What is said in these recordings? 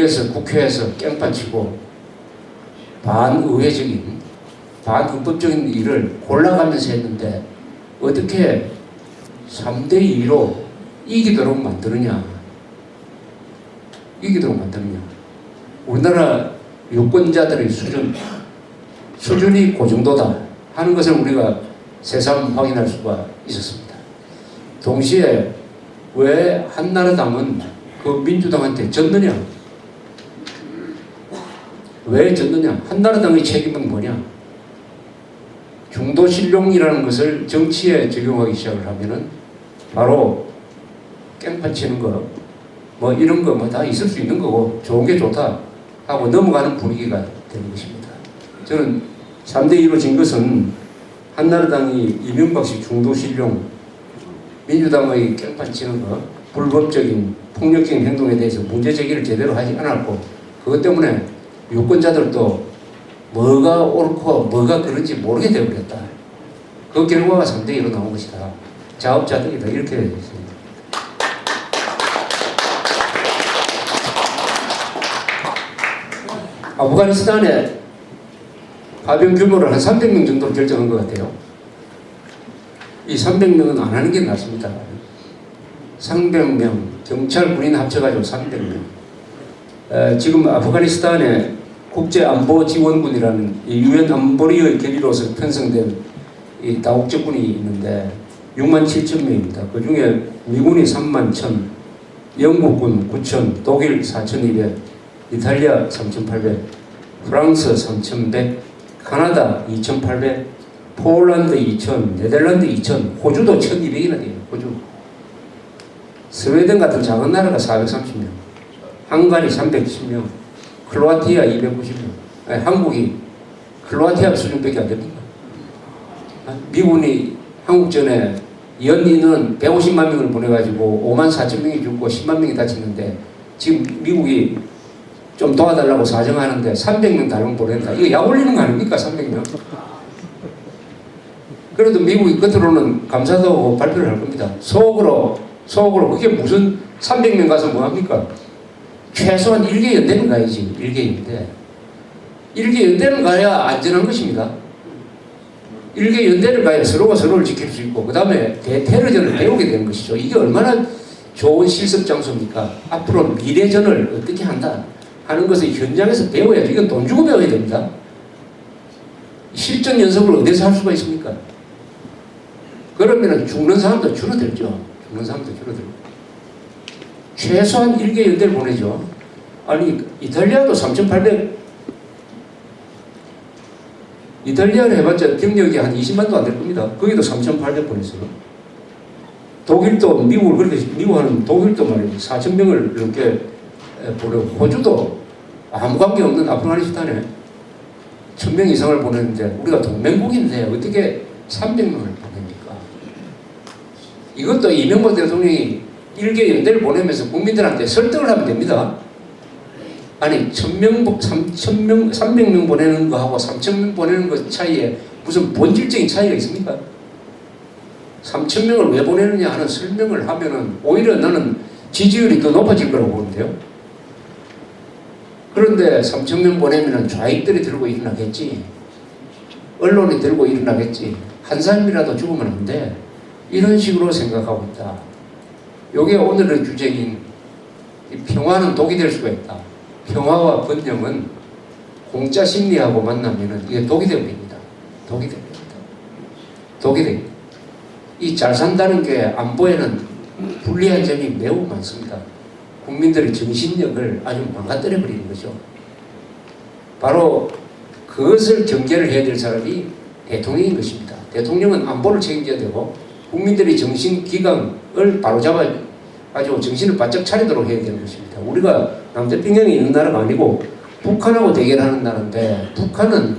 여기에서 국회에서 깽판 치고 반의회적인, 반헌법적인 일을 골라가면서 했는데 어떻게 3대2로 이기도록 만드느냐. 이기도록 만드느냐. 우리나라 유권자들의 수준이 그 정도다 하는 것을 우리가 새삼 확인할 수가 있었습니다. 동시에 왜 한나라당은 그 민주당한테 졌느냐? 왜 졌느냐? 한나라당의 책임은 뭐냐? 중도신용이라는 것을 정치에 적용하기 시작을 하면은 바로 깽판 치는 거, 뭐 이런 거 뭐 다 있을 수 있는 거고 좋은 게 좋다 하고 넘어가는 분위기가 되는 것입니다. 저는 3대2로 진 것은 한나라당이 이명박식 중도신용, 민주당의 깽판 치는 거, 불법적인 폭력적인 행동에 대해서 문제 제기를 제대로 하지 않았고 그것 때문에 유권자들도 뭐가 옳고 뭐가 그런지 모르게 되어버렸다. 그 결과가 3대2로 나온 것이다. 자업자득이다. 이렇게 되어 있습니다. 아프가니스탄에 파병 규모를 한 300명 정도로 결정한 것 같아요. 이 300명은 안 하는 게 낫습니다. 300명, 경찰, 군인 합쳐가지고 300명. 지금 아프가니스탄에 국제안보지원군이라는 유엔 안보리의 결의로서 편성된 이 다국적군이 있는데 6만 7천 명입니다. 그 중에 미군이 3만 1천, 영국군 9천, 독일 4,200, 이탈리아 3,800, 프랑스 3,100, 카나다 2,800, 폴란드 2,000, 네덜란드 2,000, 호주도 1,200이나 돼요. 호주. 스웨덴 같은 작은 나라가 430명, 헝가리 310명, 크로아티아 290명. 아니, 한국이 크로아티아 수준밖에 안 됩니까? 미군이 한국전에 연인은 150만 명을 보내가지고 5만 4천 명이 죽고 10만 명이 다쳤는데 지금 미국이 좀 도와달라고 사정하는데 300명 다른 보낸다. 이거 약 올리는 거 아닙니까? 300명. 그래도 미국이 겉으로는 감사도 하고 발표를 할 겁니다. 속으로 그게 무슨 300명 가서 뭐합니까? 최소한 1개 연대는 가야지. 1개 연대. 1개 연대는 가야 안전한 것입니다. 1개 연대를 가야 서로가 서로를 지킬 수 있고 그 다음에 대테러전을 배우게 되는 것이죠. 이게 얼마나 좋은 실습 장소입니까? 앞으로 미래전을 어떻게 한다 하는 것을 현장에서 배워야죠. 이건 돈 주고 배워야 됩니다. 실전 연습을 어디서 할 수가 있습니까? 그러면 죽는 사람도 줄어들죠. 죽는 사람도 줄어들고. 최소한 1개 연대를 보내죠. 아니, 이탈리아도 3,800, 이탈리아를 해봤자 병력이 한 20만도 안 될 겁니다. 거기도 3,800 보냈어요. 독일도, 미국하는 독일도 말이죠. 4,000명을 넘게 보내고, 호주도 아무 관계 없는 아프가니스탄에 1,000명 이상을 보냈는데, 우리가 동맹국인데 어떻게 300명을 보냅니까? 이것도 이명박 대통령이 1개 연대를 보내면서 국민들한테 설득을 하면 됩니다. 아니 300명 보내는 거하고 3,000명 보내는 것 차이에 무슨 본질적인 차이가 있습니까? 3,000명을 왜 보내느냐 하는 설명을 하면은 오히려 나는 지지율이 더 높아질 거라고 보는데요. 그런데 3,000명 보내면은 좌익들이 들고 일어나겠지. 언론이 들고 일어나겠지. 한 사람이라도 죽으면 안 돼. 이런 식으로 생각하고 있다. 이게 오늘의 주제인 평화는 독이 될 수가 있다. 평화와 번영은 공짜 심리하고 만나면은 이게 독이 되어버립니다. 독이 되어버립니다. 독이 됩니다. 이 잘 산다는 게 안보에는 불리한 점이 매우 많습니다. 국민들의 정신력을 아주 망가뜨려 버리는 거죠. 바로 그것을 경계를 해야 될 사람이 대통령인 것입니다. 대통령은 안보를 책임져야 되고 국민들의 정신기강을 바로잡아가지고 정신을 바짝 차리도록 해야 되는 것입니다. 우리가 남태평양에 있는 나라가 아니고 북한하고 대결하는 나라인데 북한은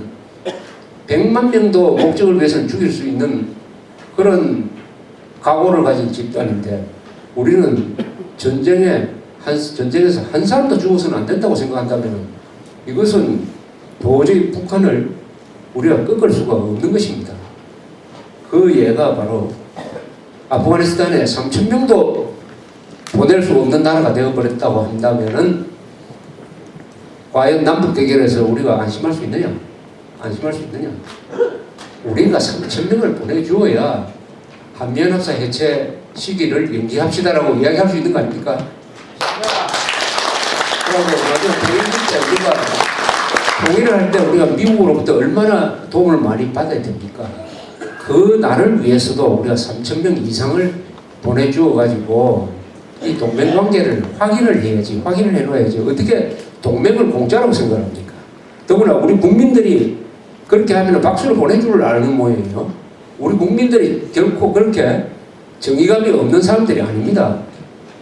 100만 명도 목적을 위해서는 죽일 수 있는 그런 각오를 가진 집단인데 우리는 전쟁에서 한 사람도 죽어서는 안 된다고 생각한다면 이것은 도저히 북한을 우리가 꺾을 수가 없는 것입니다. 그 예가 바로 아프가니스탄에 3,000명도 보낼 수 없는 나라가 되어버렸다고 한다면은 과연 남북 대결에서 우리가 안심할 수 있느냐? 안심할 수 있느냐? 우리가 3,000명을 보내주어야 한미연합사 해체 시기를 연기합시다라고 이야기할 수 있는 거 아닙니까? 그리고 우리가 통일을 할 때 우리가 미국으로부터 얼마나 도움을 많이 받아야 됩니까? 그 날을 위해서도 우리가 3,000명 이상을 보내주어 가지고 이 동맹 관계를 확인을 해야지, 확인을 해놓아야지. 어떻게 동맹을 공짜라고 생각합니까? 더구나 우리 국민들이 그렇게 하면 박수를 보내줄 아는 모양이에요. 우리 국민들이 결코 그렇게 정의감이 없는 사람들이 아닙니다.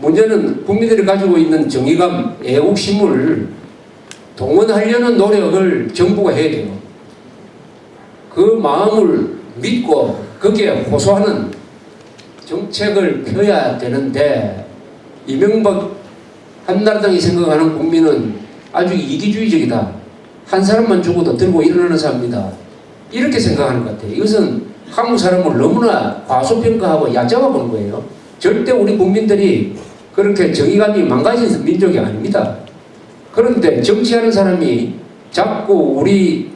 문제는 국민들이 가지고 있는 정의감, 애국심을 동원하려는 노력을 정부가 해야 돼요. 그 마음을 믿고 거기에 호소하는 정책을 펴야 되는데 이명박 한나라당이 생각하는 국민은 아주 이기주의적이다. 한 사람만 죽어도 들고 일어나는 사람이다. 이렇게 생각하는 것 같아요. 이것은 한국 사람을 너무나 과소평가하고 얕잡아 보는 거예요. 절대 우리 국민들이 그렇게 정의감이 망가진 민족이 아닙니다. 그런데 정치하는 사람이 자꾸 우리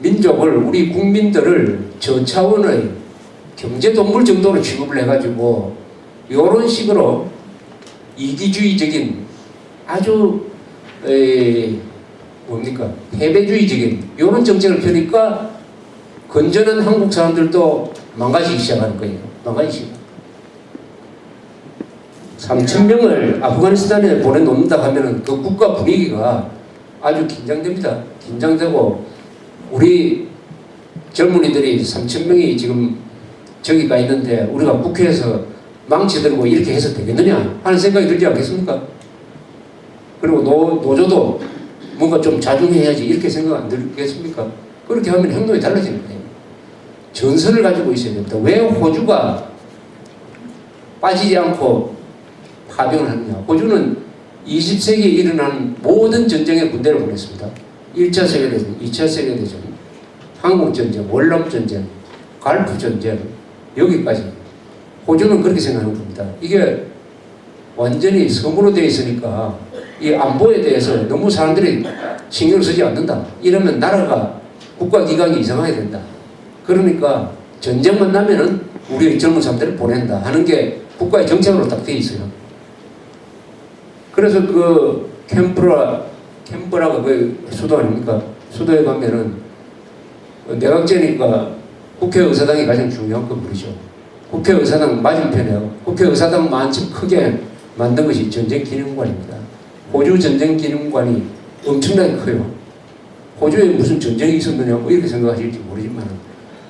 민족을, 우리 국민들을 저차원의 경제동물 정도로 취급을 해가지고 이런 식으로 이기주의적인 아주 패배주의적인 이런 정책을 펴니까 건전한 한국 사람들도 망가지기 시작하는 거예요. 망가지기 시작. 3,000명을 아프가니스탄에 보내놓는다 하면은 그 국가 분위기가 아주 긴장됩니다. 긴장되고 우리 젊은이들이 3,000명이 지금 저기가 있는데 우리가 국회에서 망치 들고 이렇게 해서 되겠느냐 하는 생각이 들지 않겠습니까? 그리고 노조도 뭔가 좀 자중해야지 이렇게 생각 안 들겠습니까? 그렇게 하면 행동이 달라지는 거예요. 전선을 가지고 있어야 됩니다. 왜 호주가 빠지지 않고 파병을 하느냐? 호주는 20세기에 일어난 모든 전쟁에 군대를 보냈습니다. 1차 세계대전, 2차 세계대전, 한국전쟁, 월남전쟁, 갈프전쟁, 여기까지. 호주는 그렇게 생각하는 겁니다. 이게 완전히 섬으로 되어 있으니까 이 안보에 대해서 너무 사람들이 신경을 쓰지 않는다. 이러면 나라가 국가기강이 이상하게 된다. 그러니까 전쟁만 나면은 우리의 젊은 사람들을 보낸다 하는 게 국가의 정책으로 딱 되어 있어요. 그래서 그 캔버라가 그 수도 아닙니까? 수도에 가면은 내각제니까 국회의사당이 가장 중요한 건물이죠. 국회의사당 맞은편에 국회의사당 만큼 크게 만든 것이 전쟁기념관입니다. 호주 전쟁기념관이 엄청나게 커요. 호주에 무슨 전쟁이 있었느냐고 이렇게 생각하실지 모르지만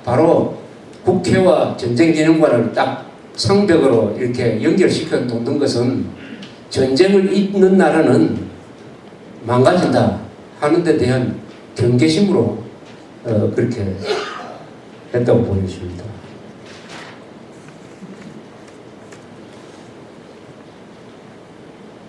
바로 국회와 전쟁기념관을 딱 상벽으로 이렇게 연결시켜 놓는 것은 전쟁을 잇는 나라는 망가진다 하는 데 대한 경계심으로 그렇게 했다고 보여집니다.